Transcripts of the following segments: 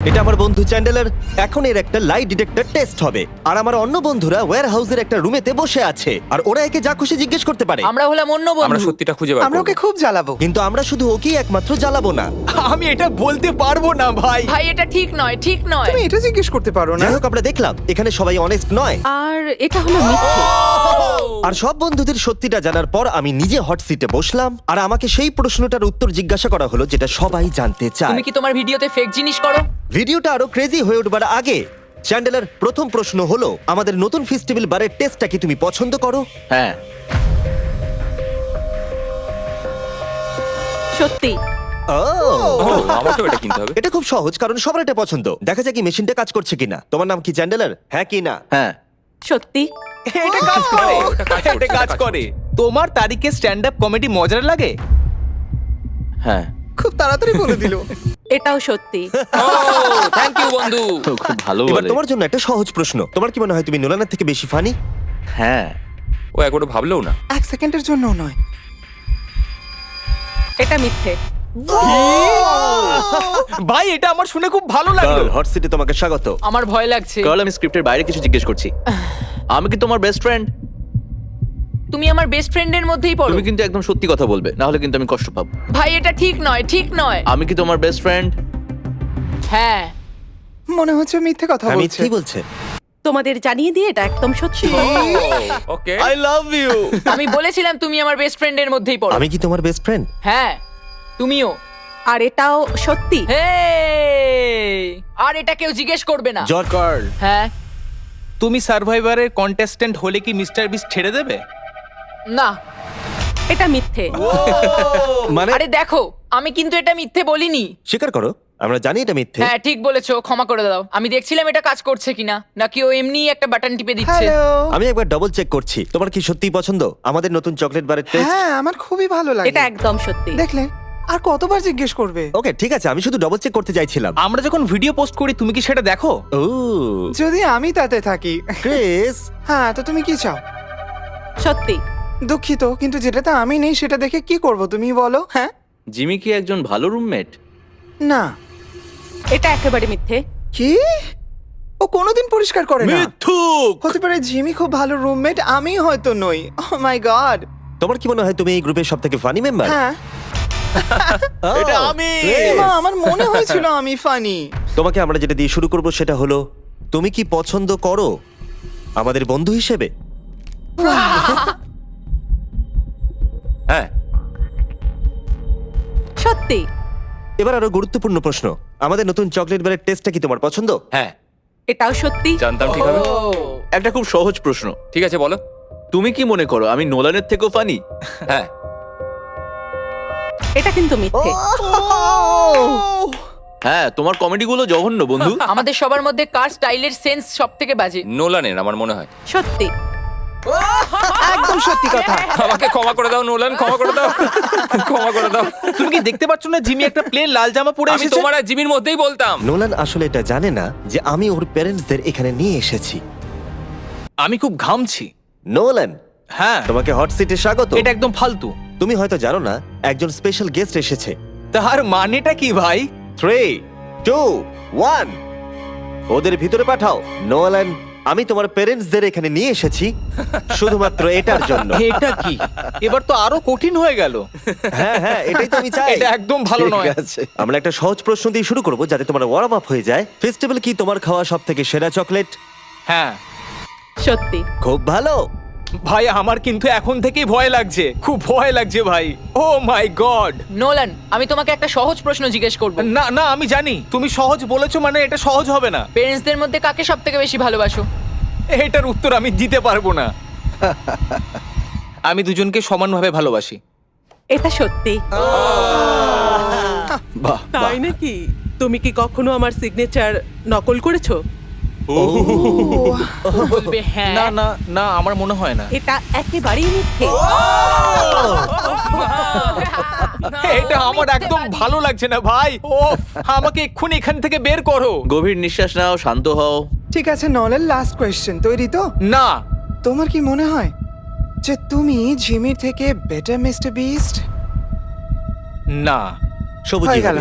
এটা আমার বন্ধু চ্যান্ডেলার। এখন এর একটা লাই ডিটেক্টর টেস্ট হবে, আর আমার অন্য বন্ধুরা ওয়্যার হাউসের একটা রুমেতে বসে আছে, আর ওরা একে যা খুশি জিজ্ঞেস করতে পারে। আমরা হলাম অন্য আমরা বন্ধু। সত্যিটা খুঁজে বার আমরা করব। ওকে খুব জ্বালাবো। কিন্তু আমরা শুধু ওকেই একমাত্র জ্বালাবো না। আমি এটা বলতে পারবো না ভাই। ভাই এটা ঠিক নয়, ঠিক নয়। তুমি এটা জিজ্ঞেস করতে পারো না। যাই হোক, আমরা দেখলাম এখানে সবাই অনেস্ট নয়, আর এটা হলো মিথ্যে। আর সব বন্ধুদের সত্যিটা জানার পর আমি নিজে হট সিটে বসলাম, আর আমাকে সেই প্রশ্নটার উত্তর জিজ্ঞাসা করা হলো যেটা সবাই জানতে চায়। তুমি কি তোমার ভিডিওতে ফেক জিনিস করো? ভিডিওটা আরো ক্রেজি হয়ে উঠবার আগে চ্যান্ডেলার, প্রথম প্রশ্ন হলো আমাদের নতুন ফেস্টিভ্যাল বারের টেস্টটা কি তুমি পছন্দ করো? হ্যাঁ, সত্যি। ও, আমাকেও এটা কিনতে হবে। এটা খুব সহজ, কারণ সবার এটা পছন্দ। দেখা যাক কি মেশিনটা কাজ করছে কিনা। তোমার নাম কি চ্যান্ডেলার? হ্যাঁ কি না? হ্যাঁ, সত্যি। এটা কাজ করে, এটা কাজ করে। তোমার তারিখে স্ট্যান্ড আপ কমেডি মজার লাগে? হ্যাঁ, খুব তাড়াতাড়ি বলে দিল। এটাও সত্যি। থ্যাংক ইউ বন্ধু। খুব ভালো এবার বলে। তোমার জন্য একটা সহজ প্রশ্ন। তোমার কি মনে হয় তুমি নোলানের থেকে বেশি ফানি? হ্যাঁ, ও একবারও ভাবলেও না। এক সেকেন্ডের জন্যও নয়। এটা মিথ্যে। ভাই এটা আমার শুনে খুব ভালো লাগলো। হট সিটে তোমাকে স্বাগত। আমার ভয় লাগছে। কারণ আমি স্ক্রিপ্টের বাইরে কিছু জিজ্ঞেস করছি। আমি কি তোমার বেস্ট ফ্রেন্ড? তুমি আমার বেস্ট ফ্রেন্ডের মধ্যেই পড়ো। তুমি কিন্তু একদম সত্যি কথা বলবে, না হলে কিন্তু আমি কষ্ট পাবো। ভাই এটা ঠিক নয়, ঠিক নয়। আমি কি তোমার বেস্ট ফ্রেন্ড? হ্যাঁ। মনে হচ্ছে মিথ্যে কথা আমি বলছে। কি বলছে? তোমাদের জানিয়ে দিয়ে এটা একদম সত্যি। ওকে। I love you. আমি বলেছিলাম তুমি আমার বেস্ট ফ্রেন্ডের মধ্যেই পড়ো। আমি কি তোমার বেস্ট ফ্রেন্ড? হ্যাঁ, তুমিও। আর এটাও সত্যি। হেই! আর এটা কেউ জিজ্ঞেস করবে না। জর্জ। কার্ল, হ্যাঁ। তুমি সার্ভাইভারের কন্টেস্ট্যান্ট হলে কি মিস্টার বিস্ট ছেড়ে দেবে? না। এটা মিথ্যে। মানে আরে দেখো, আমি কিন্তু এটা মিথ্যে বলিনি। স্বীকার করো, আমরা জানি এটা মিথ্যে। হ্যাঁ ঠিক বলেছো, ক্ষমা করে দাও। আমি দেখছিলাম এটা কাজ করছে কিনা, নাকি ও এমনি একটা বাটন টিপে দিচ্ছে। হ্যালো। আমি একবার ডবল চেক করছি। তোমার কি সত্যিই পছন্দ আমাদের নতুন চকলেট বারের টেস্ট? হ্যাঁ, আমার খুবই ভালো লাগে। এটা একদম সত্যি। দেখলে, আর কতবার জিজ্ঞেস করবে? ওকে ঠিক আছে, আমি শুধু ডবল চেক করতে চাইছিলাম। আমরা যখন ভিডিও পোস্ট করি তুমি কি সেটা দেখো? ও যদি আমি তাতে থাকি। ক্রিস, হ্যাঁ, তো তুমি কি চাও? সত্যি। দুঃখিত, কিন্তু যেটাতে আমি নেই সেটা দেখে কি করব তুমি বলো? হ্যাঁ, জিমি কি একজন ভালো রুমমেট? না। এটা একেবারে মিথ্যে। কি? ও কোনোদিন পরিষ্কার করে না। মিথ্যুক। হতে পারে জিমি খুব ভালো রুমমেট, আমি হয়তো নই। ও মাই গড। তোমার কি মনে হয় তুমি এই গ্রুপের সবথেকে ফানি মেম্বার? হ্যাঁ, এটা আমি। এমা, আমার মনে হয়েছিল আমি ফানি। তোমাকে আমরা যেটা দিয়ে শুরু করব সেটা হলো, তুমি কি পছন্দ করো আমাদের বন্ধু হিসেবে? হ্যাঁ। সত্যি। এবার আরো গুরুত্বপূর্ণ প্রশ্ন, আমাদের নতুন চকলেট বারের টেস্টটা কি তোমার পছন্দ? হ্যাঁ, এটাও সত্যি। জানতাম ঠিক হবে। একটা খুব সহজ প্রশ্ন। ঠিক আছে বলো। তুমি কি মনে করো আমি নোলানের থেকেও ফানি? হ্যাঁ। এটা কিন্তু মিথ্যে। হ্যাঁ, তোমার কমেডিগুলো জঘন্য বন্ধু। আমাদের সবার মধ্যে কার স্টাইলের সেন্স সব থেকে বাজে? নোলানের আমার মনে হয়। সত্যি। একদম সত্যি কথা। আমাকে ক্ষমা করে দাও নোলান, ক্ষমা করে দাও। ক্ষমা করে দাও। তুমি কি দেখতে পাচ্ছ না জিমি একটা প্লেন লাল জামা পরে আমি এসেছে? তোমার আর জিমির মধ্যেই বলতাম। নোলান আসলে এটা জানে না যে আমি ওর প্যারেন্টসদের এখানে নিয়ে এসেছি। আমি খুব ঘামছি। নোলান, হ্যাঁ, তোমাকে হট সিটে স্বাগত। এটা একদম ফালতু। তুমি হয়তো জানো না একজন স্পেশাল গেস্ট এসেছে। তার মানেটা কি ভাই? 3, 2, 1 ওদের ভিতরে পাঠাও। নোলান, আমি তোমার প্যারেন্টসদের এখানে নিয়ে এসেছি শুধুমাত্র এটার জন্য। এটা কি? এবার তো আরো কঠিন হয়ে গেল। হ্যাঁ হ্যাঁ, এটাই তো আমি চাই। এটা একদম ভালো ঠিক নয়। আছে, আমরা একটা সহজ প্রশ্ন দিয়ে শুরু করব যাতে তোমার ওয়ার্ম আপ হয়ে যায়। ফেস্টিভ্যাল কি তোমার খাওয়া সবথেকে সেরা চকলেট? হ্যাঁ সত্যি। খুব ভালো। ভাই, আমার কিন্তু এখন থেকেই ভয় লাগছে, খুব ভয় লাগছে ভাই। ও মাই গড। নোলান, আমি তোমাকে একটা সহজ প্রশ্ন জিজ্ঞেস করব। না না, আমি জানি তুমি সহজ বলেছো মানে এটা সহজ হবে না। পেরেন্টসদের মধ্যে কাকে সব থেকে বেশি ভালোবাসো? এটার উত্তর আমি দিতে পারবো না। আমি দুজনকে সমানভাবে ভালোবাসি। এটা সত্যি। বাহ, তাই নাকি? তুমি কি কখনো আমার সিগনেচার নকল করেছো? বলবে হ্যাঁ। না না না, আমার মনে হয় না। এটা একেবারেই মিথ্যে। এটা আমার একদম ভালো লাগছে না ভাই। ও, আমাকে এক্ষুনি এখান থেকে বের করো। গভীর নিঃশ্বাস নাও, শান্ত হও। ঠিক আছে, নলের লাস্ট কোয়েশ্চেন, তৈরি তো? না। তোমার কি মনে হয় যে তুমি জিমির থেকে বেটার মিস্টার বিস্ট? না। সবুজ হয়ে গেল।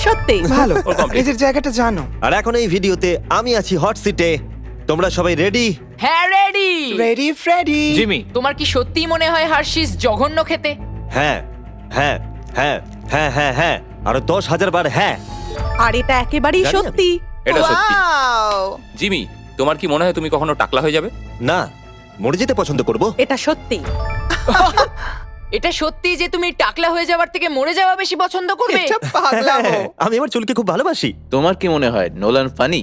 সত্যি ভালো ওর complete। নিজের জায়গাটা জানো। আর এখন এই ভিডিওতে আমি আছি হট সিটে। তোমরা সবাই রেডি? হ্যাঁ রেডি। Ready Freddie. জিমি, তোমার কি সত্যিই মনে হয় হার্শিস জঘন্য খেতে? হ্যাঁ হ্যাঁ হ্যাঁ হ্যাঁ হ্যাঁ হ্যাঁ আরো 10,000 বার হ্যাঁ। আর এটা একেবারেই জানি আমি। সত্যি। এটা সত্যি। Wow! জিমি, তোমার কি মনে হয় তুমি কখনো টাকলা হয়ে যাবে? না, মরে যেতে পছন্দ করব। এটা সত্যি। এটা সত্যি যে তুমি টাকলা হয়ে যাওয়ার থেকে মরে যাওয়া বেশি পছন্দ করবে? এটা পাগলামো। আমি আমার চুলকে খুব ভালোবাসি। তোমার কি মনে হয় নোলান ফানি?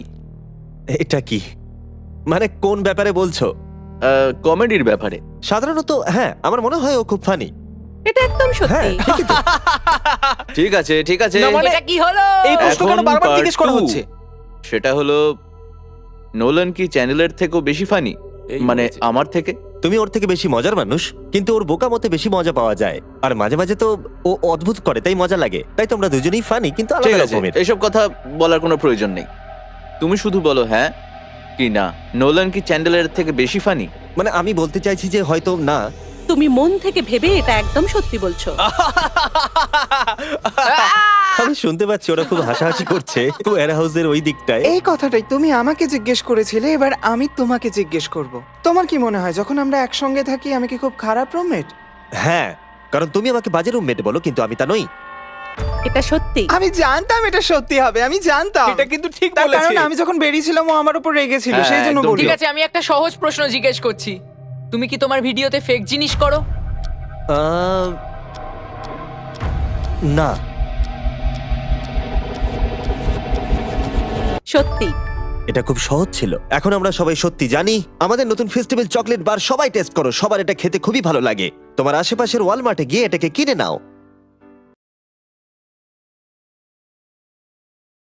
এটা কি মানে কোন ব্যাপারে বলছো? কমেডির ব্যাপারে। সাধারণত হ্যাঁ, আমার মনে হয় ও খুব ফানি। এটা একদম হ্যাঁ সত্যি। ঠিকই তো। ঠিক আছে ঠিক আছে, না, মানে- এটা কি হলো? এই প্রশ্ন কেন এখন বারবার part জিজ্ঞেস করা 2 হচ্ছে? সেটা হলো নোলান কি চ্যানেলের থেকেও বেশি ফানি? এই মানে হয়েছে। আমার থেকে? তুমি ওর থেকে বেশি মজার মানুষ, কিন্তু ওর বোকা মতে বেশি মজা পাওয়া যায়। আর মাঝে মাঝে তো ও অদ্ভুত করে, তাই মজা লাগে। তাই তোমরা দুজনেই ফানি, কিন্তু ঠিক আলাদা আছে, রকমের। এসব কথা বলার কোনো প্রয়োজন নেই। তুমি শুধু বলো হ্যাঁ কি না, নোলান কি চ্যান্ডেলের থেকে বেশি ফানি? মানে আমি বলতে চাইছি যে হয়তো না। তুমি মন থেকে ভেবে এটা একদম সত্যি বলছো। আমি শুনতে পাচ্ছি ওরা খুব হাসাহাসি করছে ওয়্যার হাউসের ওই দিকটায়। এই কথাটাই তুমি আমাকে জিজ্ঞেস করেছিলে, এবার আমি তোমাকে জিজ্ঞেস করব। তোমার কি মনে হয় যখন আমরা একসঙ্গে থাকি আমি কি খুব খারাপ রুমমেট? হ্যাঁ, কারণ তুমি আমাকে বাজে রুমমেট বলো, কিন্তু আমি তা নই। এটা সত্যি। আমি জানতাম এটা সত্যি হবে, আমি জানতাম। এটা কিন্তু ঠিক তার বলেছে। কারণ আমি যখন বেরিয়েছিলাম ও আমার উপর রেগেছিল, হ্যাঁ, সেই জন্য একদম বললো। ঠিক আছে, আমি একটা সহজ প্রশ্ন জিজ্ঞেস করছি। তুমি কি তোমার ভিডিওতে ফেক জিনিস করো? আহ, না। সত্যি। এটা খুব সহজ ছিল। এখন আমরা সবাই সত্যি জানি। আমাদের নতুন ফেস্টিভ্যাল চকলেট বার সবাই টেস্ট করো, সবার এটা খেতে খুবই ভালো লাগে। তোমার আশেপাশের ওয়ালমার্টে গিয়ে এটাকে কিনে নাও।